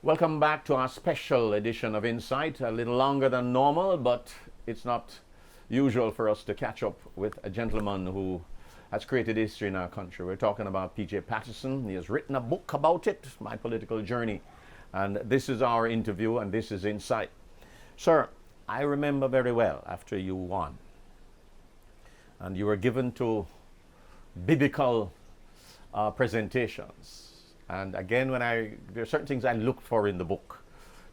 Welcome back to our special edition of Insight. A little longer than normal, but it's not usual for us to catch up with a gentleman who has created history in our country. We're talking about P.J. Patterson. He has written a book about it, My Political Journey. And this is our interview, and this is Insight. Sir, I remember very well after you won, and you were given to biblical presentations. And again, there are certain things I looked for in the book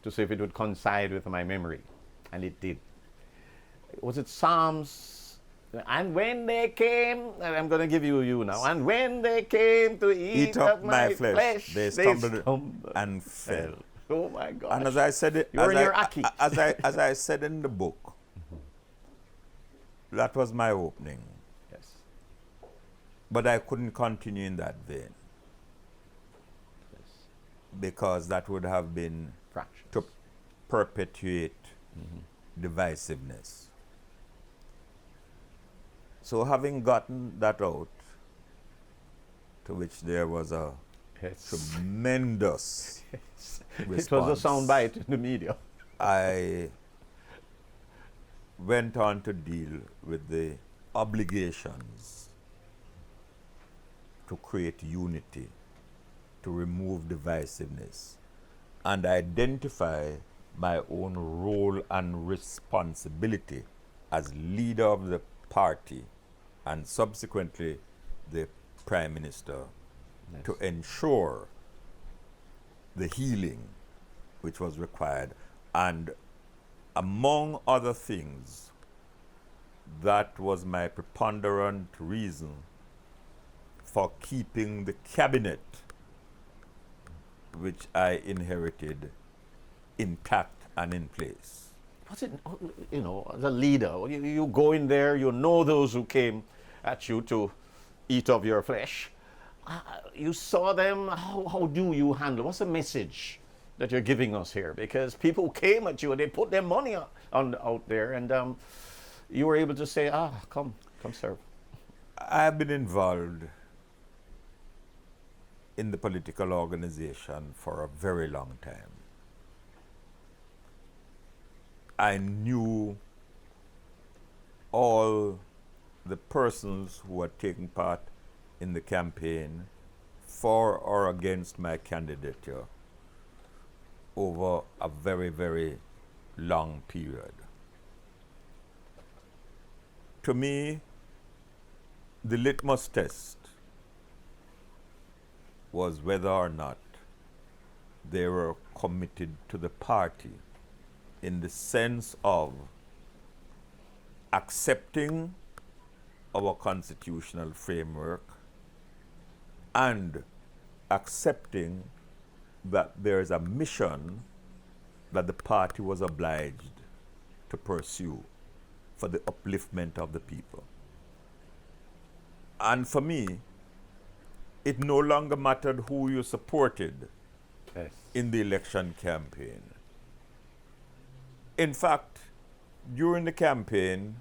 to see if it would coincide with my memory, and it did. Was it Psalms? And when they came, and I'm going to give you now. And when they came to eat up of my flesh, they stumbled and fell. Oh my God! And as I said it, You're in your Aki. as I said in the book, that was my opening. Yes. But I couldn't continue in that vein because that would have been Fractions. to perpetuate divisiveness. So having gotten that out, to which there was a tremendous response, It was a soundbite in the media. I went on to deal with the obligations to create unity, to remove divisiveness, and identify my own role and responsibility as leader of the party and subsequently the Prime Minister to ensure the healing which was required. And among other things, that was my preponderant reason for keeping the cabinet which I inherited intact and in place. Was it, as a leader, you go in there, you know those who came at you to eat of your flesh. You saw them. How do you handle? What's the message that you're giving us here? Because people came at you and they put their money out there, and you were able to say, come serve. I've been involved in the political organization for a very long time. I knew all the persons who were taking part in the campaign for or against my candidature over a very, very long period. To me, the litmus test was whether or not they were committed to the party in the sense of accepting our constitutional framework and accepting that there is a mission that the party was obliged to pursue for the upliftment of the people. And for me, it no longer mattered who you supported in the election campaign. In fact, during the campaign,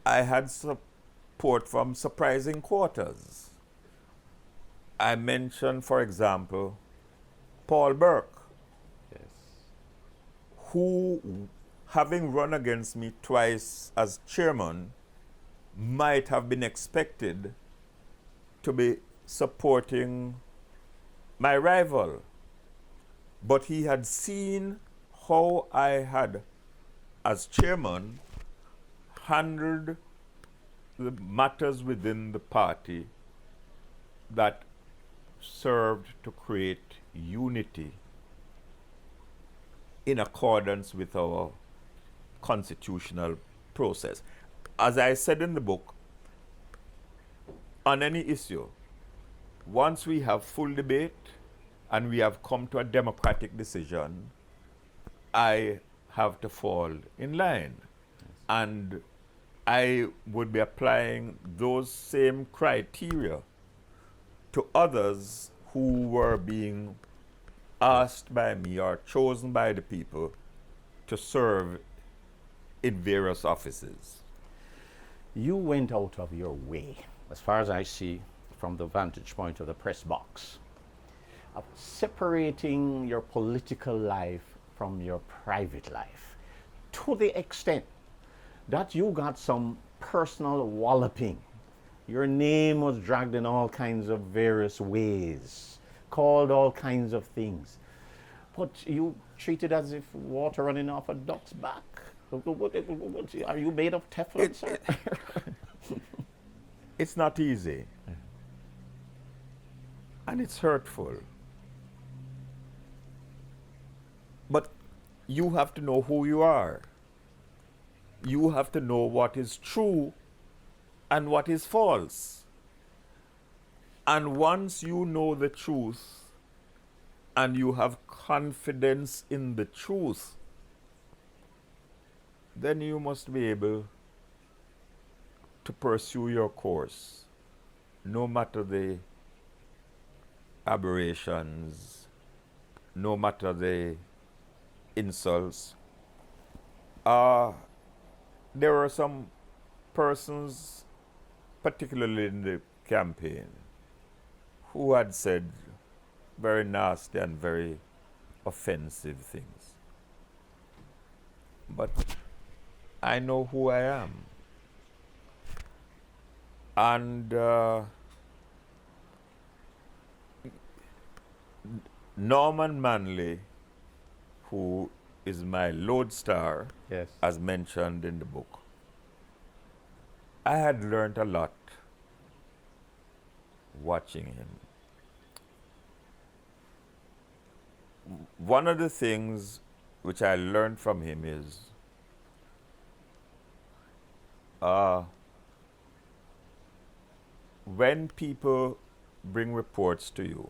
I had support from surprising quarters. I mentioned, for example, Paul Burke, who, having run against me twice as chairman, might have been expected to be supporting my rival. But he had seen how I had, as chairman, handled the matters within the party that served to create unity in accordance with our constitutional process. As I said in the book, on any issue, once we have full debate and we have come to a democratic decision, I have to fall in line. And I would be applying those same criteria to others who were being asked by me or chosen by the people to serve in various offices. You went out of your way, as far as I see from the vantage point of the press box, of separating your political life from your private life to the extent that you got some personal walloping. Your name was dragged in all kinds of various ways, called all kinds of things. But you treated as if water running off a duck's back. Are you made of Teflon, sir? It's not easy. And it's hurtful. But you have to know who you are. You have to know what is true and what is false. And once you know the truth and you have confidence in the truth, then you must be able to pursue your course, no matter the aberrations, no matter the insults. There were some persons, particularly in the campaign, who had said very nasty and very offensive things. But I know who I am. And Norman Manley, who is my lodestar, Yes. as mentioned in the book, I had learned a lot watching him. One of the things which I learned from him is when people bring reports to you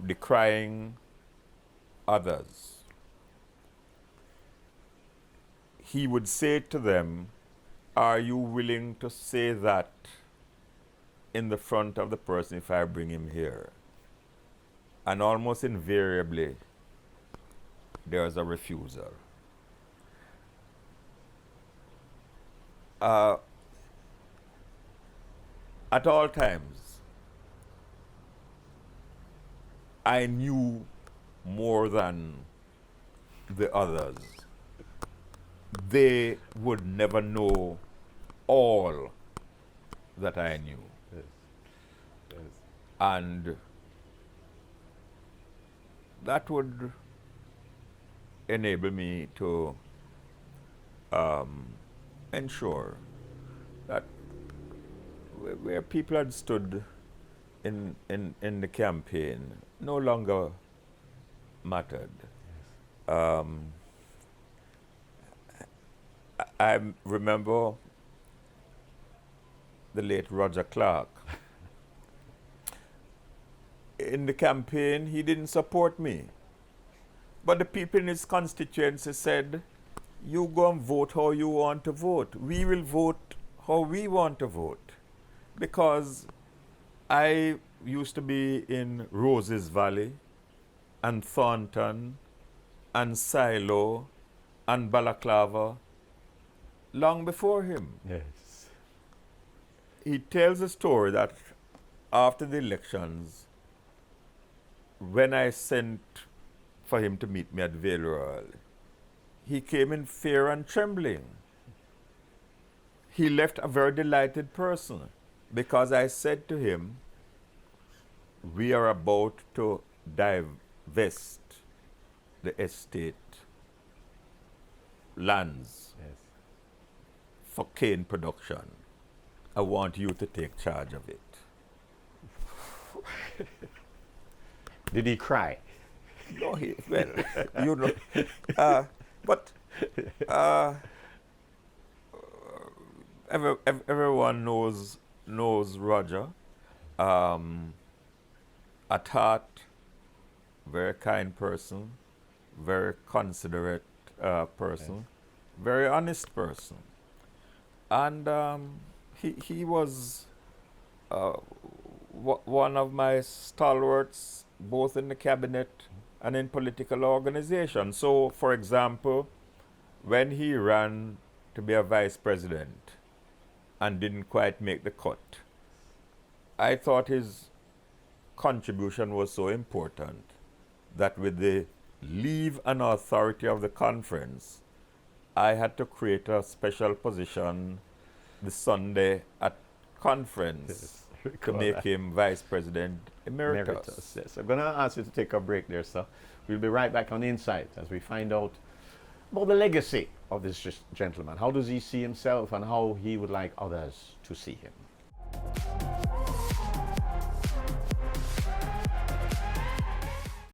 decrying others, he would say to them, "Are you willing to say that in the front of the person if I bring him here?" And almost invariably, there's a refusal. At all times, I knew more than the others. They would never know all that I knew. Yes. Yes. And that would enable me to ensure that where people had stood in the campaign no longer mattered. I remember the late Roger Clark. In the campaign, he didn't support me. But the people in his constituency said, "You go and vote how you want to vote. We will vote how we want to vote." Because I used to be in Roses Valley and Thornton and Silo and Balaclava long before him. Yes. He tells a story that after the elections, when I sent for him to meet me at Vale Royal, he came in fear and trembling. He left a very delighted person because I said to him, "We are about to divest the estate lands Yes. for cane production. I want you to take charge of it." Did he cry? No, well, you know, but everyone knows Roger. At heart, very kind person, very considerate person, Yes. very honest person, and he was one of my stalwarts, both in the cabinet and in political organization. So, for example, when he ran to be a vice president and didn't quite make the cut, I thought his contribution was so important that with the leave and authority of the conference, I had to create a special position the Sunday at conference to make him Vice President Emeritus. Yes. I'm going to ask you to take a break there, sir. We'll be right back on Insight as we find out about the legacy of this gentleman. How does he see himself and how he would like others to see him?